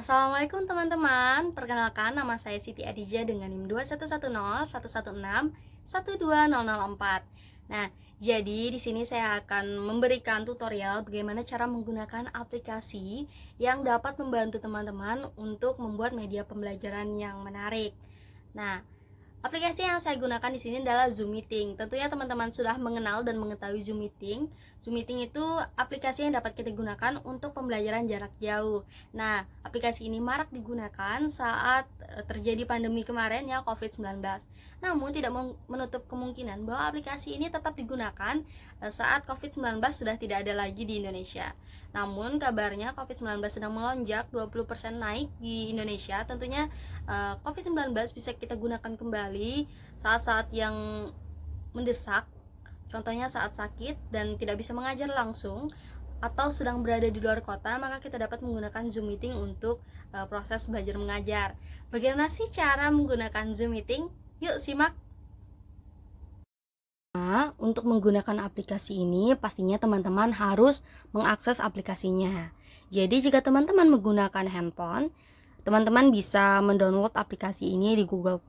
Assalamualaikum teman-teman, perkenalkan nama saya Siti Adija dengan NIM 2110116-12004. Nah, jadi di sini saya akan memberikan tutorial bagaimana cara menggunakan aplikasi yang dapat membantu teman-teman untuk membuat media pembelajaran yang menarik. Nah, aplikasi yang saya gunakan di sini adalah Zoom Meeting. Tentunya teman-teman sudah mengenal dan mengetahui Zoom Meeting. Zoom Meeting itu aplikasi yang dapat kita gunakan untuk pembelajaran jarak jauh. Nah, aplikasi ini marak digunakan saat terjadi pandemi kemarin ya, COVID-19. Namun tidak menutup kemungkinan bahwa aplikasi ini tetap digunakan saat COVID-19 sudah tidak ada lagi di Indonesia. Namun kabarnya COVID-19 sedang melonjak 20% naik di Indonesia. Tentunya COVID-19 bisa kita gunakan kembali saat-saat yang mendesak, contohnya saat sakit dan tidak bisa mengajar langsung atau sedang berada di luar kota, maka kita dapat menggunakan Zoom Meeting untuk proses belajar mengajar. Bagaimana sih cara menggunakan Zoom Meeting? Yuk simak. Nah, untuk menggunakan aplikasi ini pastinya teman-teman harus mengakses aplikasinya. Jadi jika teman-teman menggunakan handphone, teman-teman bisa mendownload aplikasi ini di Google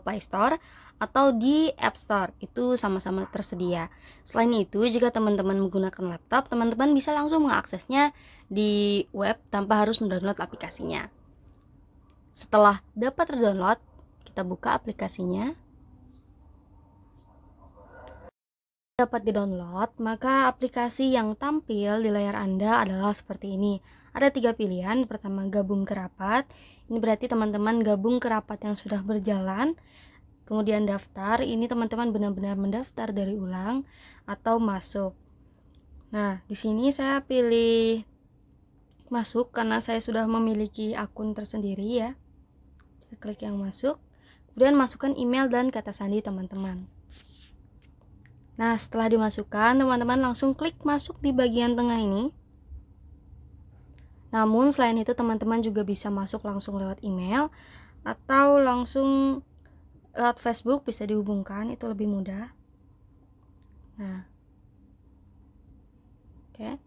Play Store atau di App Store. Itu sama-sama tersedia. Selain itu, jika teman-teman menggunakan laptop, teman-teman bisa langsung mengaksesnya di web tanpa harus mendownload aplikasinya. Setelah dapat terdownload, kita buka aplikasinya. Dapat di-download, maka aplikasi yang tampil di layar Anda adalah seperti ini. Ada 3 pilihan. Pertama, gabung ke rapat. Ini berarti teman-teman gabung ke rapat yang sudah berjalan. Kemudian daftar, ini teman-teman benar-benar mendaftar dari ulang atau masuk. Nah, di sini saya pilih masuk karena saya sudah memiliki akun tersendiri ya. Saya klik yang masuk. Kemudian masukkan email dan kata sandi teman-teman. Nah, setelah dimasukkan, teman-teman langsung klik masuk di bagian tengah ini. Namun, selain itu teman-teman juga bisa masuk langsung lewat email atau langsung lewat Facebook, bisa dihubungkan, itu lebih mudah. Nah, oke.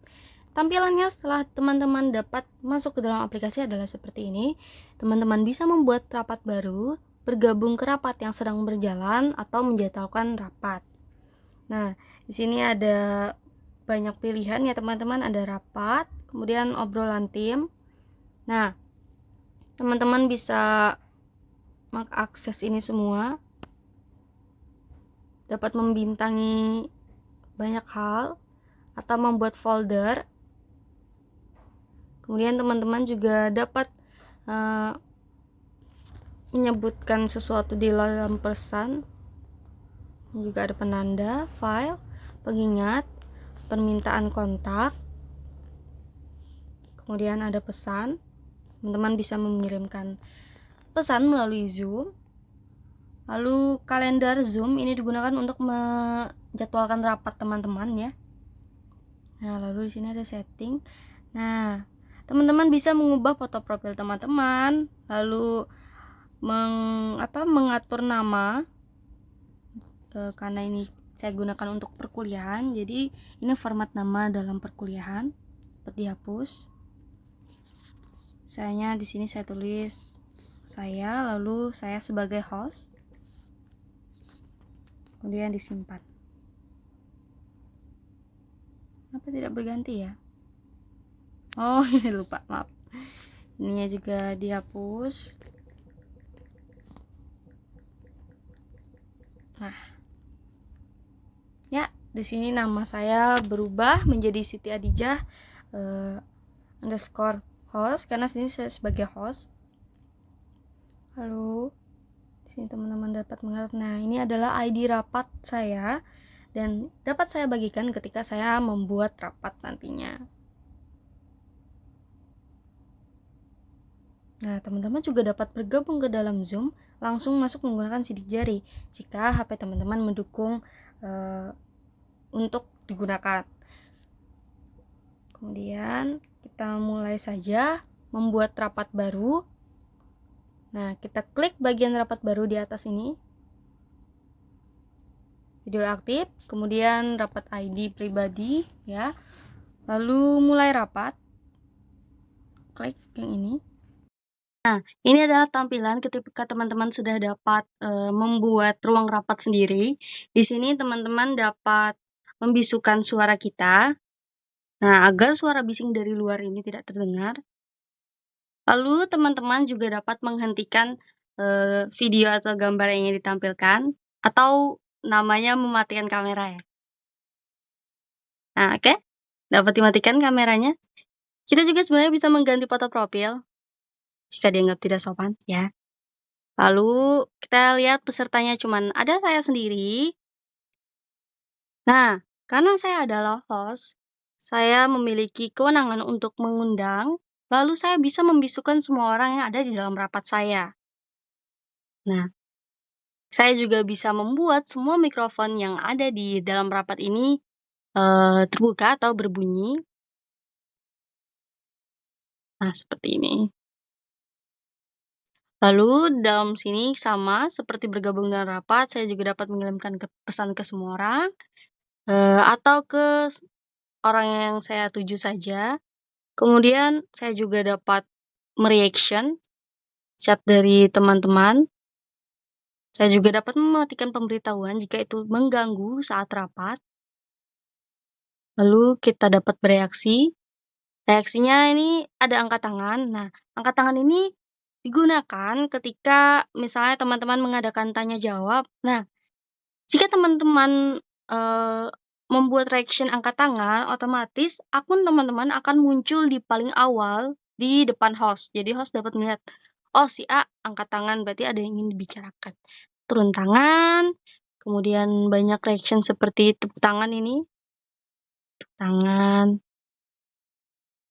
Tampilannya setelah teman-teman dapat masuk ke dalam aplikasi adalah seperti ini. Teman-teman bisa membuat rapat baru, bergabung ke rapat yang sedang berjalan, atau menjadwalkan rapat. Nah, di sini ada banyak pilihan ya teman-teman, ada rapat, kemudian obrolan tim. Nah, teman-teman bisa mengakses ini semua, dapat membintangi banyak hal atau membuat folder. Kemudian teman-teman juga dapat menyebutkan sesuatu di dalam pesan. Ini juga ada penanda, file, pengingat, permintaan kontak, kemudian ada pesan. Teman-teman bisa mengirimkan pesan melalui Zoom. Lalu kalender Zoom ini digunakan untuk menjadwalkan rapat teman-teman ya. Nah, lalu di sini ada setting. Nah, teman-teman bisa mengubah foto profil teman-teman, lalu mengatur nama. Karena ini saya gunakan untuk perkuliahan, jadi ini format nama dalam perkuliahan, dapat dihapus. Saya di sini saya tulis saya, lalu saya sebagai host, kemudian disimpan. Apa tidak berganti ya? Oh, lupa, maaf. Ininya juga dihapus. Nah, ya, di sini nama saya berubah menjadi Siti Adijah underscore host, karena sini saya sebagai host. Lalu di sini teman-teman dapat mengatur. Nah, ini adalah ID rapat saya dan dapat saya bagikan ketika saya membuat rapat nantinya. Nah, teman-teman juga dapat bergabung ke dalam Zoom langsung masuk menggunakan sidik jari jika HP teman-teman mendukung untuk digunakan. Kemudian kita mulai saja membuat rapat baru. Nah, kita klik bagian rapat baru di atas ini. Video aktif, kemudian rapat ID pribadi ya. Lalu mulai rapat. klik yang ini. Nah, ini adalah tampilan ketika teman-teman sudah dapat membuat ruang rapat sendiri. Di sini teman-teman dapat membisukan suara kita. Nah, agar suara bising dari luar ini tidak terdengar. Lalu teman-teman juga dapat menghentikan video atau gambar yang ingin ditampilkan, atau namanya mematikan kamera ya. Nah, oke. Dapat dimatikan kameranya. Kita juga sebenarnya bisa mengganti foto profil jika dianggap tidak sopan ya. Lalu kita lihat pesertanya cuman ada saya sendiri. Nah, karena saya adalah host, saya memiliki kewenangan untuk mengundang, lalu saya bisa membisukan semua orang yang ada di dalam rapat saya. Nah, saya juga bisa membuat semua mikrofon yang ada di dalam rapat ini terbuka atau berbunyi. Nah, seperti ini. Lalu dalam sini sama seperti bergabung dalam rapat, saya juga dapat mengirimkan pesan ke semua orang atau ke orang yang saya tuju saja. Kemudian saya juga dapat mereaction chat dari teman-teman. Saya juga dapat mematikan pemberitahuan jika itu mengganggu saat rapat. Lalu kita dapat bereaksi. Reaksinya ini ada angkat tangan. Nah, angkat tangan ini digunakan ketika misalnya teman-teman mengadakan tanya jawab. Nah, jika teman-teman membuat reaction angkat tangan, otomatis akun teman-teman akan muncul di paling awal di depan host. Jadi host dapat melihat, oh si A angkat tangan, berarti ada yang ingin dibicarakan. Turun tangan, kemudian banyak reaction seperti tepuk tangan ini. Tepuk tangan.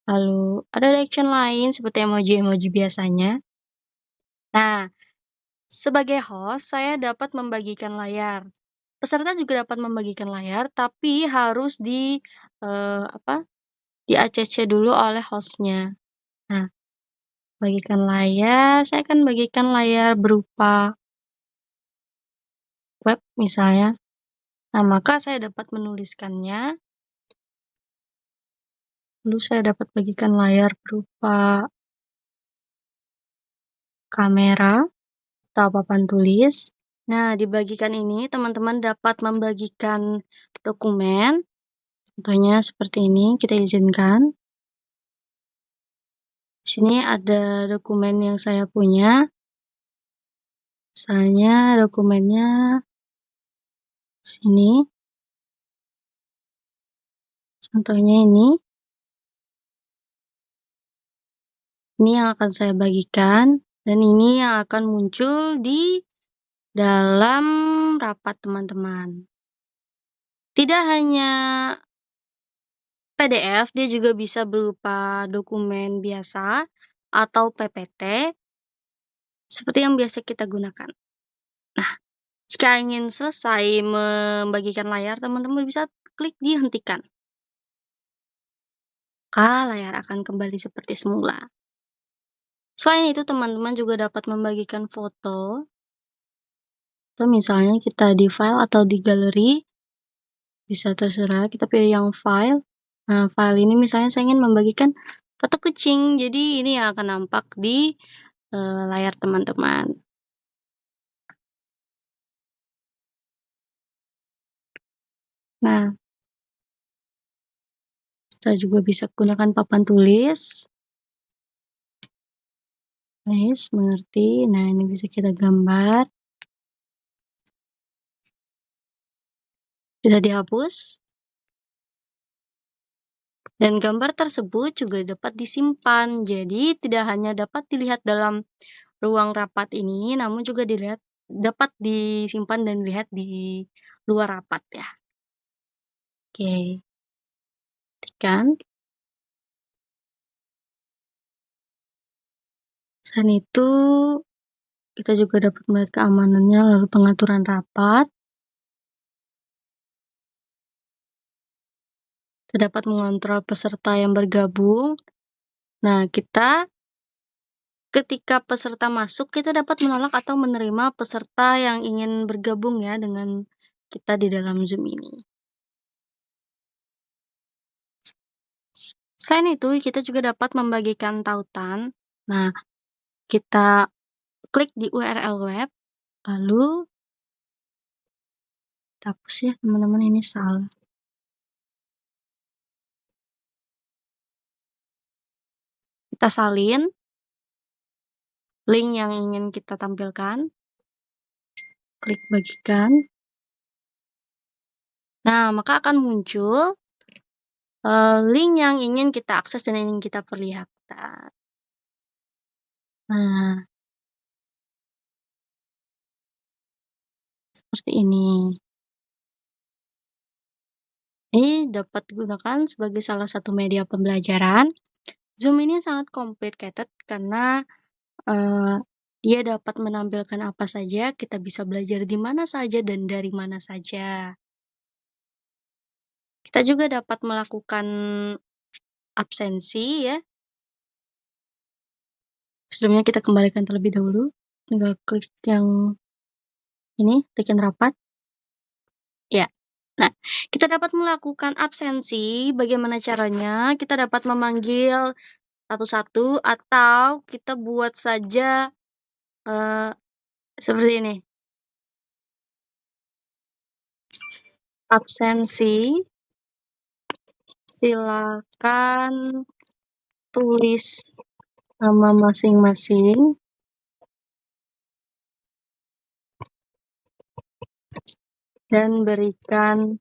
Lalu ada reaction lain seperti emoji-emoji biasanya. Nah, sebagai host, saya dapat membagikan layar. Peserta juga dapat membagikan layar, tapi harus di ACC dulu oleh hostnya. Nah, bagikan layar, saya akan bagikan layar berupa web misalnya. Nah, maka saya dapat menuliskannya. Lalu saya dapat bagikan layar berupa kamera atau papan tulis. Nah, di bagikan ini teman-teman dapat membagikan dokumen. Contohnya seperti ini, kita izinkan. Di sini ada dokumen yang saya punya. Misalnya dokumennya sini. Contohnya ini. Ini yang akan saya bagikan, dan ini yang akan muncul di dalam rapat teman-teman. Tidak hanya PDF, dia juga bisa berupa dokumen biasa atau PPT, seperti yang biasa kita gunakan. Nah, jika ingin selesai membagikan layar, teman-teman bisa klik di hentikan. Maka layar akan kembali seperti semula. Selain itu, teman-teman juga dapat membagikan foto. Atau misalnya kita di file atau di galeri, bisa terserah, kita pilih yang file. Nah, file ini misalnya saya ingin membagikan foto kucing, jadi ini yang akan nampak di layar teman-teman. Nah, kita juga bisa gunakan papan tulis. Nice, mengerti. Nah, ini bisa kita gambar. Bisa dihapus. Dan gambar tersebut juga dapat disimpan. Jadi, tidak hanya dapat dilihat dalam ruang rapat ini, namun juga dapat disimpan dan dilihat di luar rapat ya. Oke. Tekan. Selain itu, kita juga dapat melihat keamanannya, lalu pengaturan rapat. Kita dapat mengontrol peserta yang bergabung. Nah, ketika peserta masuk, kita dapat menolak atau menerima peserta yang ingin bergabung ya dengan kita di dalam Zoom ini. Selain itu, kita juga dapat membagikan tautan. Nah, kita klik di URL web, lalu kita hapus ya teman-teman, ini salah. Kita salin link yang ingin kita tampilkan, klik bagikan. Nah, maka akan muncul link yang ingin kita akses dan ingin kita perlihatkan. Nah, seperti ini. Ini dapat digunakan sebagai salah satu media pembelajaran. Zoom ini sangat complicated karena dia dapat menampilkan apa saja, kita bisa belajar di mana saja dan dari mana saja. Kita juga dapat melakukan absensi ya. Sebelumnya kita kembalikan terlebih dahulu. Tinggal klik yang ini, bikin rapat. Ya. Nah, kita dapat melakukan absensi. Bagaimana caranya? Kita dapat memanggil satu-satu atau kita buat saja seperti ini. Absensi. Silakan tulis nama masing-masing. Dan berikan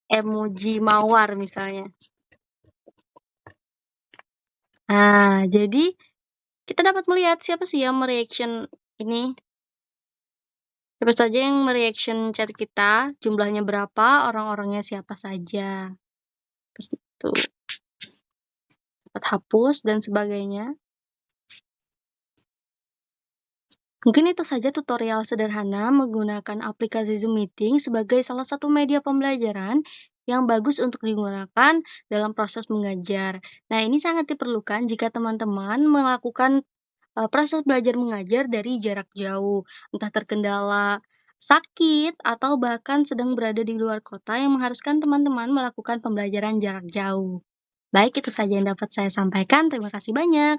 emoji mawar misalnya. Nah, jadi kita dapat melihat siapa sih yang mereaction ini. Siapa saja yang mereaction chat kita, jumlahnya berapa, orang-orangnya siapa saja. Seperti itu. Dapat hapus dan sebagainya. Mungkin itu saja tutorial sederhana menggunakan aplikasi Zoom Meeting sebagai salah satu media pembelajaran yang bagus untuk digunakan dalam proses mengajar. Nah, ini sangat diperlukan jika teman-teman melakukan proses belajar mengajar dari jarak jauh, entah terkendala sakit atau bahkan sedang berada di luar kota yang mengharuskan teman-teman melakukan pembelajaran jarak jauh. Baik, itu saja yang dapat saya sampaikan. Terima kasih banyak.